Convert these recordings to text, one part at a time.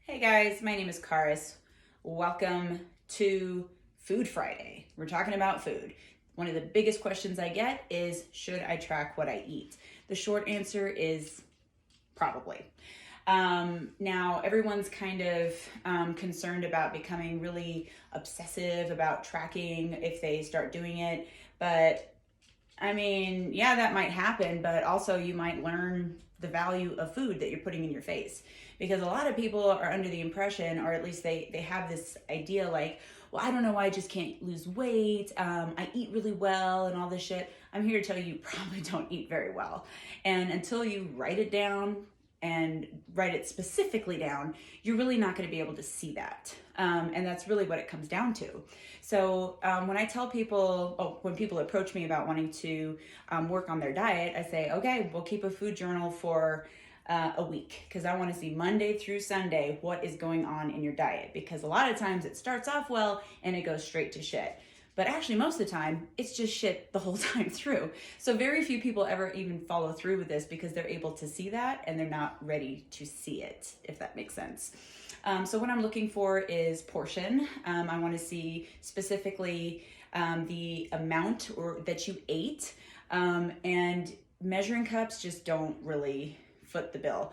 Hey guys, my name is Karis. Welcome to Food Friday. We're talking about food. One of the biggest questions I get is, should I track what I eat? The short answer is probably. Now, everyone's kind of concerned about becoming really obsessive about tracking if they start doing it. But I mean, yeah, that might happen, but also you might learn the value of food that you're putting in your face. Because a lot of people are under the impression, or at least they have this idea like, well, I don't know why I just can't lose weight. I eat really well and all this shit. I'm here to tell you, you probably don't eat very well. And until you write it down and write it specifically down, you're really not going to be able to see that. And that's really what it comes down to. So when I tell people, when people approach me about wanting to work on their diet, I say, okay, we'll keep a food journal for a week, because I want to see Monday through Sunday what is going on in your diet, because a lot of times it starts off well and it goes straight to shit. But actually, most of the time, it's just shit the whole time through. So very few people ever even follow through with this because they're able to see that and they're not ready to see it, if that makes sense. So what I'm looking for is portion. I want to see specifically the amount that you ate, and measuring cups just don't really foot the bill.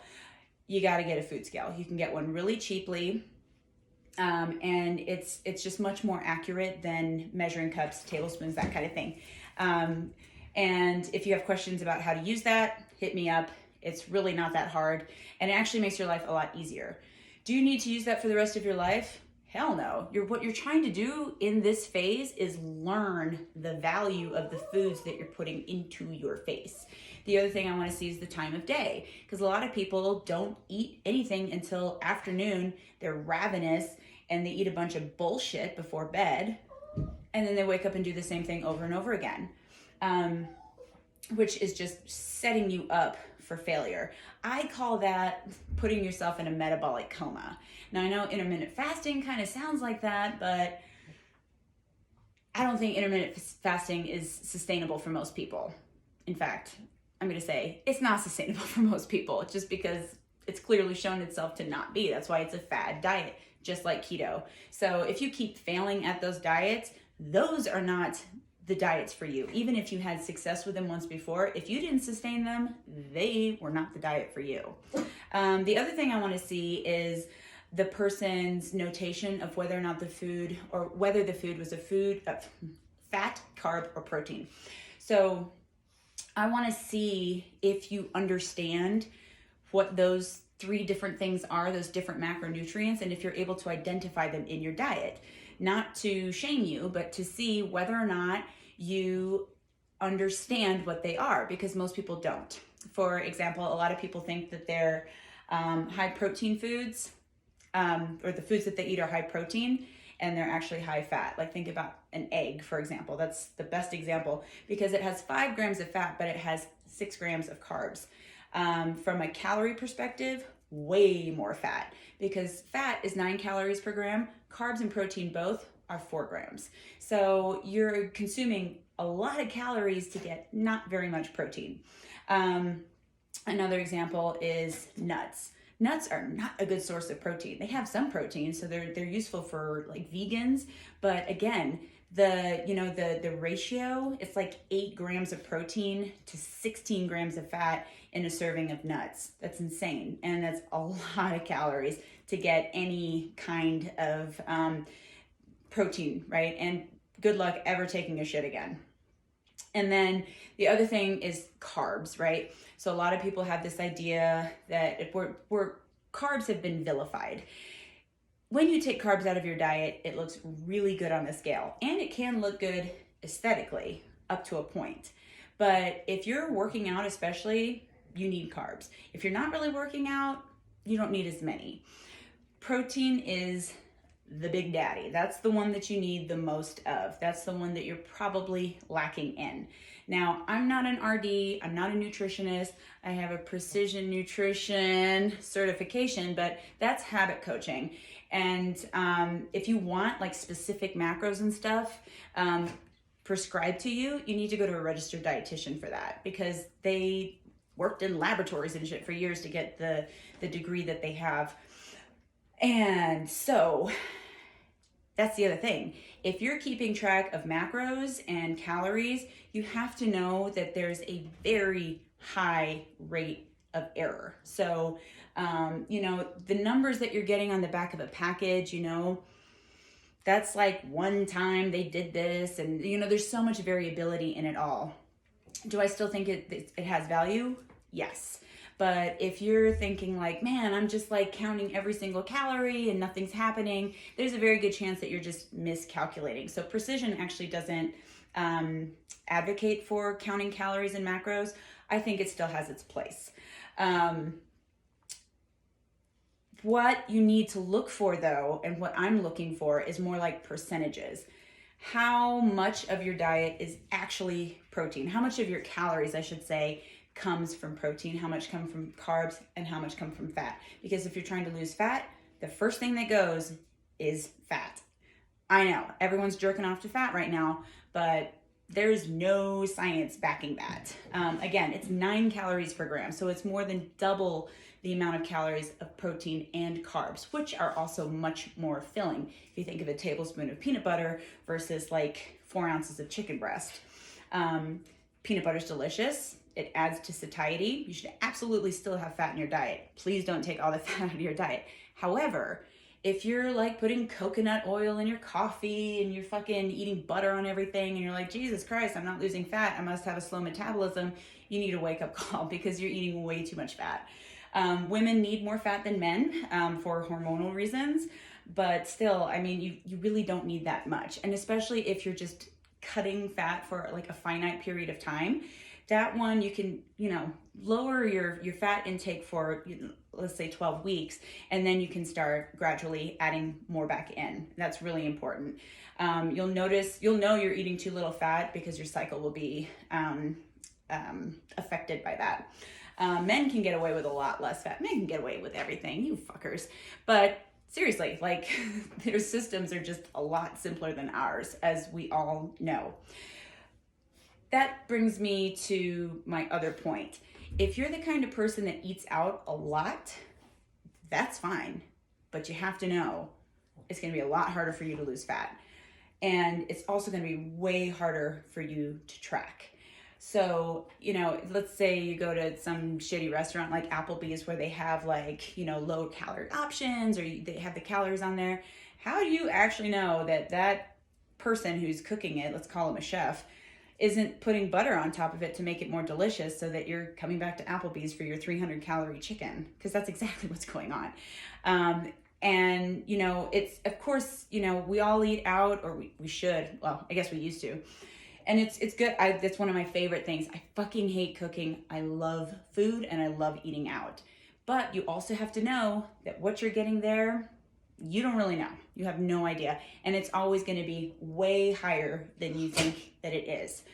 You got to get a food scale. You can get one really cheaply. And it's just much more accurate than measuring cups, tablespoons, that kind of thing. And if you have questions about how to use that, hit me up. It's really not that hard, and it actually makes your life a lot easier. Do you need to use that for the rest of your life? Hell no. What you're trying to do in this phase is learn the value of the foods that you're putting into your face. The other thing I want to see is the time of day, because a lot of people don't eat anything until afternoon. They're ravenous and they eat a bunch of bullshit before bed, and then they wake up and do the same thing over and over again, which is just setting you up for failure. I call that putting yourself in a metabolic coma. Now, I know intermittent fasting kind of sounds like that, but I don't think intermittent fasting is sustainable for most people. In fact, I'm going to say it's not sustainable for most people, just because it's clearly shown itself to not be. That's why it's a fad diet, just like keto. So if you keep failing at those diets, those are not the diets for you. Even if you had success with them once before, if you didn't sustain them, they were not the diet for you. The other thing I want to see is the person's notation of whether or not the food, or whether the food was a food of fat, carb, or protein. So I want to see if you understand what those three different things are, those different macronutrients, and if you're able to identify them in your diet. Not to shame you, but to see whether or not you understand what they are, because most people don't. For example, a lot of people think that they're high protein foods, or the foods that they eat are high protein, and they're actually high fat. Like, think about an egg, for example. That's the best example, because it has 5 grams of fat, but it has 6 grams of carbs. From a calorie perspective, way more fat, because fat is 9 calories per gram. Carbs and protein both are 4 grams. So you're consuming a lot of calories to get not very much protein. Another example is nuts. Nuts are not a good source of protein. They have some protein, so they're useful for like vegans, but again, the ratio, it's like 8 grams of protein to 16 grams of fat in a serving of nuts. That's insane, and that's a lot of calories to get any kind of protein, right? And good luck ever taking a shit again. And then the other thing is carbs, right? So a lot of people have this idea that carbs have been vilified. When you take carbs out of your diet, it looks really good on the scale, and it can look good aesthetically up to a point. But if you're working out especially, you need carbs. If you're not really working out, you don't need as many. Protein is the big daddy. That's the one that you need the most of. That's the one that you're probably lacking in. Now, I'm not an RD, I'm not a nutritionist. I have a precision nutrition certification, but that's habit coaching. And if you want like specific macros and stuff prescribed to you, you need to go to a registered dietitian for that, because they worked in laboratories and shit for years to get the degree that they have. And so that's the other thing. If you're keeping track of macros and calories, you have to know that there's a very high rate of error. So, the numbers that you're getting on the back of a package, that's like one time they did this, and there's so much variability in it all. Do I still think it has value? Yes. But if you're thinking like, man, I'm just like counting every single calorie and nothing's happening, there's a very good chance that you're just miscalculating. So precision actually doesn't advocate for counting calories and macros. I think it still has its place. What you need to look for though, and what I'm looking for, is more like percentages. How much of your diet is actually protein? How much of your calories, I should say, comes from protein? How much come from carbs? And how much come from fat? Because if you're trying to lose fat, the first thing that goes is fat. I know, everyone's jerking off to fat right now, but there's no science backing that. Again, it's 9 calories per gram, so it's more than double the amount of calories of protein and carbs, which are also much more filling. If you think of a tablespoon of peanut butter versus like 4 ounces of chicken breast. Peanut butter's delicious. It adds to satiety. You should absolutely still have fat in your diet. Please don't take all the fat out of your diet. However, if you're like putting coconut oil in your coffee and you're fucking eating butter on everything and you're like, Jesus Christ, I'm not losing fat, I must have a slow metabolism, you need a wake-up call because you're eating way too much fat. Women need more fat than men for hormonal reasons, but still, I mean, you really don't need that much. And especially if you're just cutting fat for like a finite period of time, that one you can, lower your fat intake for, let's say 12 weeks, and then you can start gradually adding more back in. That's really important. You'll know you're eating too little fat because your cycle will be affected by that. Men can get away with a lot less fat. Men can get away with everything, you fuckers. But seriously, like their systems are just a lot simpler than ours, as we all know. That brings me to my other point. If you're the kind of person that eats out a lot, that's fine. But you have to know it's going to be a lot harder for you to lose fat. And it's also going to be way harder for you to track. So, let's say you go to some shitty restaurant like Applebee's where they have like, low calorie options, or they have the calories on there. How do you actually know that person who's cooking it, let's call him a chef, isn't putting butter on top of it to make it more delicious so that you're coming back to Applebee's for your 300 calorie chicken? Because that's exactly what's going on. And, it's, of course, we all eat out, or we should. Well, I guess we used to. And it's good. That's one of my favorite things. I fucking hate cooking. I love food and I love eating out. But you also have to know that what you're getting there, you don't really know. You have no idea. And it's always going to be way higher than you think that it is.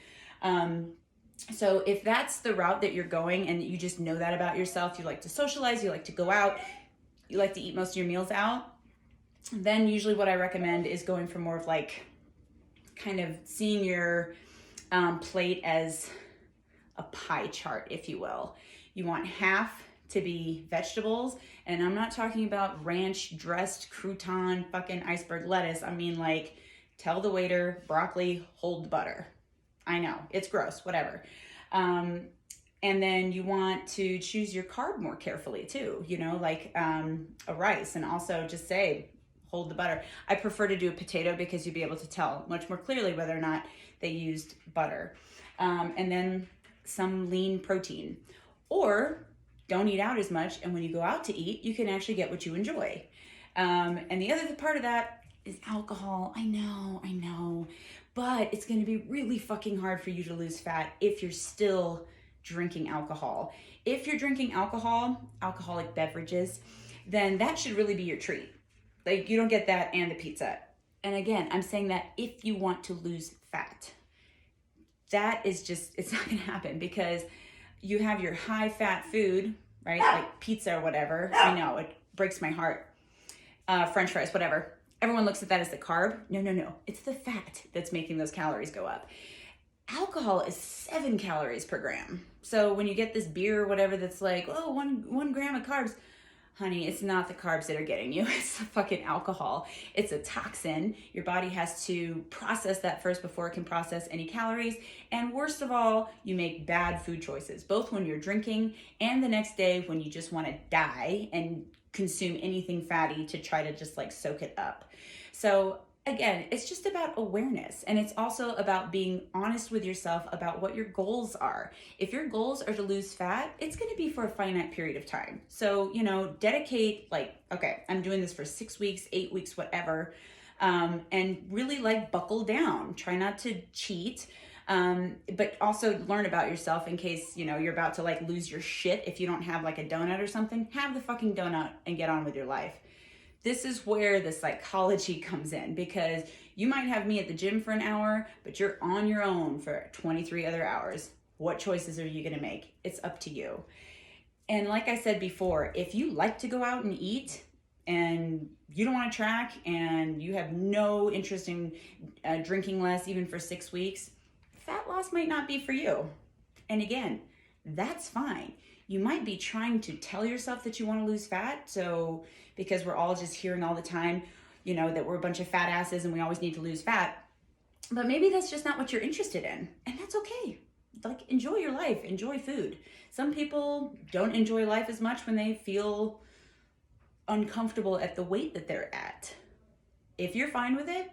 So if that's the route that you're going and you just know that about yourself, you like to socialize, you like to go out, you like to eat most of your meals out, then usually what I recommend is going for more of like kind of seeing your plate as a pie chart, if you will. You want half to be vegetables, and I'm not talking about ranch dressed crouton fucking iceberg lettuce. I mean, like, tell the waiter broccoli, hold the butter. I know, it's gross, whatever. And then you want to choose your carb more carefully too, like a rice, and also just say hold the butter. I prefer to do a potato because you'd be able to tell much more clearly whether or not they used butter. And then some lean protein. Or don't eat out as much, and when you go out to eat, you can actually get what you enjoy. And the other part of that is alcohol. I know. But it's going to be really fucking hard for you to lose fat if you're still drinking alcohol. If you're drinking alcoholic beverages, then that should really be your treat. Like, you don't get that and the pizza. And again, I'm saying that if you want to lose fat, that is just, it's not going to happen because you have your high fat food, right? Like pizza or whatever. I know, it breaks my heart. French fries, whatever. Everyone looks at that as the carb. No. It's the fat that's making those calories go up. Alcohol is 7 calories per gram. So when you get this beer or whatever that's like, oh, one gram of carbs, Honey, it's not the carbs that are getting you. It's the fucking alcohol. It's a toxin. Your body has to process that first before it can process any calories. And worst of all, you make bad food choices, both when you're drinking and the next day when you just want to die and consume anything fatty to try to just like soak it up. So again, it's just about awareness, and it's also about being honest with yourself about what your goals are. If your goals are to lose fat, it's going to be for a finite period of time. So, dedicate like, okay, I'm doing this for 6 weeks, 8 weeks, whatever. And really like buckle down, try not to cheat. But also learn about yourself in case, you're about to like lose your shit. If you don't have like a donut or something, have the fucking donut and get on with your life. This is where the psychology comes in, because you might have me at the gym for an hour, but you're on your own for 23 other hours. What choices are you going to make? It's up to you. And like I said before, if you like to go out and eat and you don't want to track and you have no interest in drinking less, even for 6 weeks, fat loss might not be for you. And again, that's fine. You might be trying to tell yourself that you want to lose fat. So because we're all just hearing all the time, that we're a bunch of fat asses and we always need to lose fat. But maybe that's just not what you're interested in. And that's okay. Like, enjoy your life, enjoy food. Some people don't enjoy life as much when they feel uncomfortable at the weight that they're at. If you're fine with it,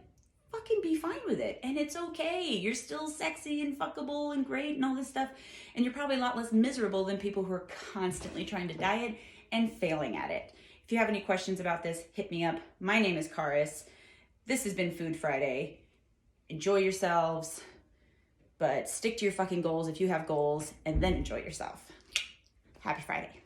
fucking be fine with it. And it's okay. You're still sexy and fuckable and great and all this stuff. And you're probably a lot less miserable than people who are constantly trying to diet and failing at it. If you have any questions about this, hit me up. My name is Karis. This has been Food Friday. Enjoy yourselves, but stick to your fucking goals if you have goals, and then enjoy yourself. Happy Friday.